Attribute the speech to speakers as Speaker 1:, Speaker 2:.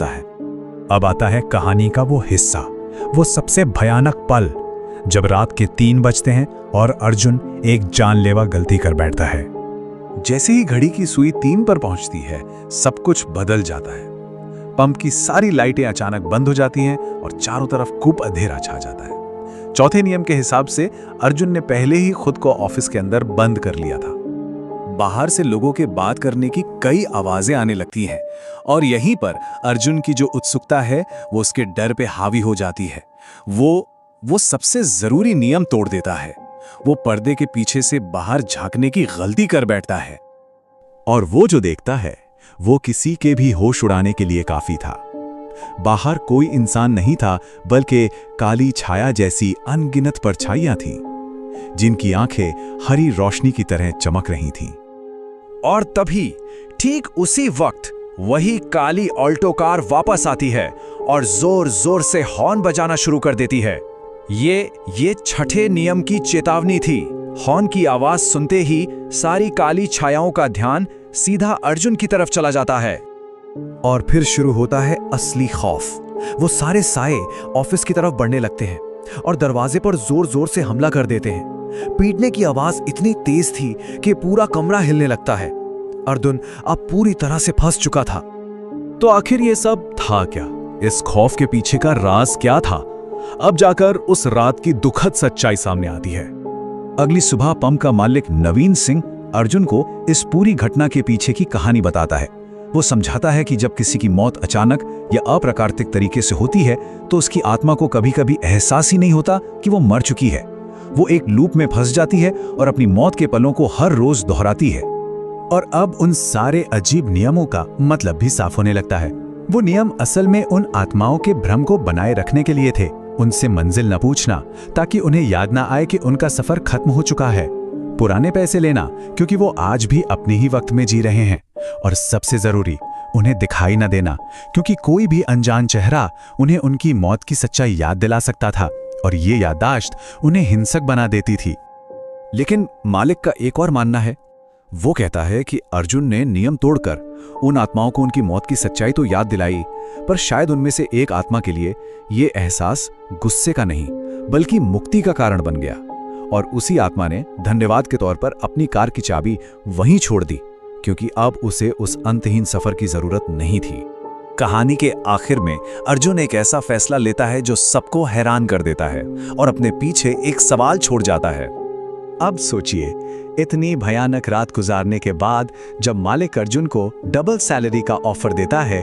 Speaker 1: है। अब आता है कहानी का वो हिस्सा, वो सबसे भयानक पल, जब रात के 3 बजते हैं और अर्जुन एक जानलेवा गलती कर बैठता है।
Speaker 2: जैसे ही घड़ी की सुई 3 पर पहुंचती है, सब कुछ बदल जाता है। पंप की सारी लाइटें अचानक बंद हो जाती हैं और चारों तरफ खूब अंधेरा छा जाता है। चौथे नियम के हिसाब से अर्जुन ने पहले ही खुद को ऑफिस के अंदर बंद कर लिया था। बाहर से लोगों के बात करने की कई आवाजें आने लगती हैं और यहीं पर अर्जुन की जो उत्सुकता है वो उसके डर पे हावी हो जाती है। वो सबसे जरूरी नियम तोड़ देता है। वो पर्दे के पीछे से बाहर झांकने की गलती कर बैठता है।
Speaker 1: और वो जो देखता है वो किसी के भी होश उड़ाने के लिए काफी था। बाहर कोई इंसान नहीं था, बल्कि काली छाया जैसी अनगिनत परछाइयां थीं, जिनकी आंखें हरी रोशनी की तरह चमक रही थीं।
Speaker 3: और तभी ठीक उसी वक्त वही काली ऑल्टो कार वापस आती है और जोर जोर से हॉर्न बजाना शुरू कर देती है। ये छठे नियम की चेतावनी थी। हॉर्न की आवाज सुनते ही सारी काली छायाओं का ध्यान सीधा अर्जुन की तरफ चला जाता है। और फिर शुरू होता है असली खौफ। वो सारे साए ऑफिस की तरफ बढ़ने लगते हैं और दरवाजे पर जोर जोर से हमला कर देते हैं। पीटने की आवाज इतनी तेज थी कि पूरा कमरा हिलने लगता है। अर्जुन अब पूरी तरह से फंस चुका था।
Speaker 1: तो आखिर ये सब था क्या? इस खौफ के पीछे का राज क्या था? अब जाकर उस रात की दुखद सच्चाई सामने आती है। अगली सुबह पंप का मालिक नवीन सिंह अर्जुन को इस पूरी घटना के पीछे की कहानी बताता है। वो समझाता है कि जब किसी की मौत अचानक या अप्राकृतिक तरीके से होती है तो उसकी आत्मा को कभी-कभी एहसास ही नहीं होता कि वो मर चुकी है। वो एक लूप में फंस जाती है और अपनी मौत के पलों को हर रोज दोहराती है। और अब उन सारे अजीब नियमों का मतलब भी साफ होने लगता है। वो नियम असल में उन आत्माओं के भ्रम को बनाए रखने के लिए थे। उनसे मंजिल न पूछना ताकि उन्हें याद ना आए कि उनका सफर खत्म हो चुका है। पुराने पैसे लेना क्योंकि वो आज भी अपने ही वक्त में जी रहे हैं। और सबसे जरूरी, उन्हें दिखाई न देना क्योंकि कोई भी अनजान चेहरा उन्हें उनकी मौत की सच्चाई याद दिला सकता था और ये याददाश्त उन्हें हिंसक बना देती थी।
Speaker 3: लेकिन मालिक का एक और मानना है। वो कहता है कि अर्जुन ने नियम तोड़कर उन आत्माओं को उनकी मौत की सच्चाई तो याद दिलाई, पर शायद उनमें से एक आत्मा के लिए ये एहसास गुस्से का नहीं बल्कि मुक्ति का कारण बन गया। और उसी आत्मा ने धन्यवाद के तौर पर अपनी कार की चाबी वहीं छोड़ दी क्योंकि अब उसे उस अंतहीन सफर की जरूरत नहीं थी। कहानी के आखिर में अर्जुन एक ऐसा फैसला लेता है जो सबको हैरान कर देता है और अपने पीछे एक सवाल छोड़ जाता है।
Speaker 1: अब सोचिए, इतनी भयानक रात गुजारने के बाद जब मालिक अर्जुन को डबल सैलरी का ऑफर देता है